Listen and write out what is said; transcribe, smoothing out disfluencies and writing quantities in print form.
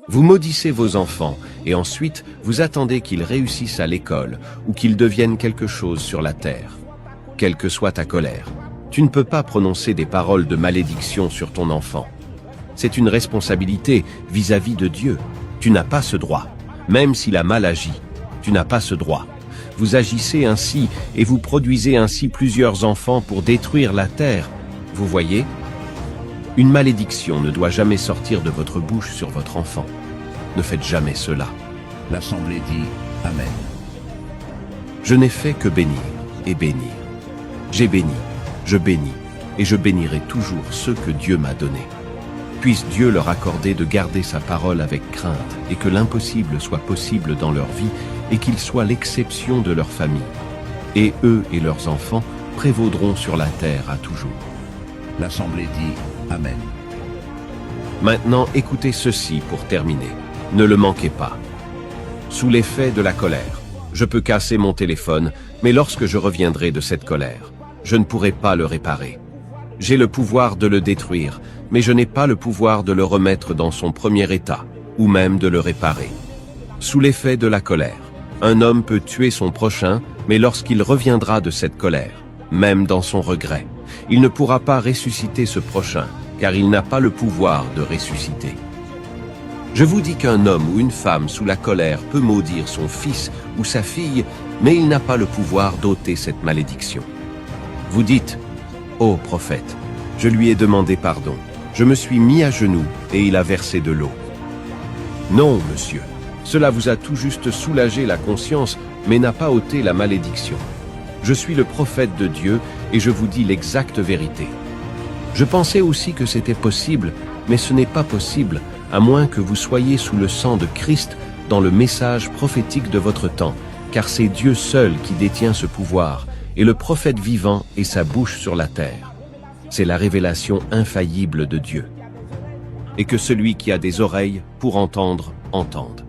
Vous maudissez vos enfants et ensuite vous attendez qu'ils réussissent à l'école ou qu'ils deviennent quelque chose sur la terre. Quelle que soit ta colère, tu ne peux pas prononcer des paroles de malédiction sur ton enfant. C'est une responsabilité vis-à-vis de Dieu. Tu n'as pas ce droit. Même s'il a mal agi, tu n'as pas ce droit. Vous agissez ainsi et vous produisez ainsi plusieurs enfants pour détruire la terre. Vous voyez ? Une malédiction ne doit jamais sortir de votre bouche sur votre enfant. Ne faites jamais cela. L'Assemblée dit Amen. Je n'ai fait que bénir et bénir. J'ai béni, je bénis, et je bénirai toujours ceux que Dieu m'a donnés. Puisse Dieu leur accorder de garder sa parole avec crainte, et que l'impossible soit possible dans leur vie, et qu'ils soient l'exception de leur famille. Et eux et leurs enfants prévaudront sur la terre à toujours. L'Assemblée dit Amen. Maintenant, écoutez ceci pour terminer. Ne le manquez pas. Sous l'effet de la colère, je peux casser mon téléphone, mais lorsque je reviendrai de cette colère, je ne pourrai pas le réparer. J'ai le pouvoir de le détruire, mais je n'ai pas le pouvoir de le remettre dans son premier état, ou même de le réparer. Sous l'effet de la colère, un homme peut tuer son prochain, mais lorsqu'il reviendra de cette colère, même dans son regret, il ne pourra pas ressusciter ce prochain, car il n'a pas le pouvoir de ressusciter. Je vous dis qu'un homme ou une femme sous la colère peut maudire son fils ou sa fille, mais il n'a pas le pouvoir d'ôter cette malédiction. Vous dites, « Ô prophète, je lui ai demandé pardon, je me suis mis à genoux et il a versé de l'eau. » Non, monsieur, cela vous a tout juste soulagé la conscience, mais n'a pas ôté la malédiction. Je suis le prophète de Dieu et je vous dis l'exacte vérité. Je pensais aussi que c'était possible, mais ce n'est pas possible, à moins que vous soyez sous le sang de Christ dans le message prophétique de votre temps, car c'est Dieu seul qui détient ce pouvoir, et le prophète vivant est sa bouche sur la terre. C'est la révélation infaillible de Dieu. Et que celui qui a des oreilles pour entendre, entende.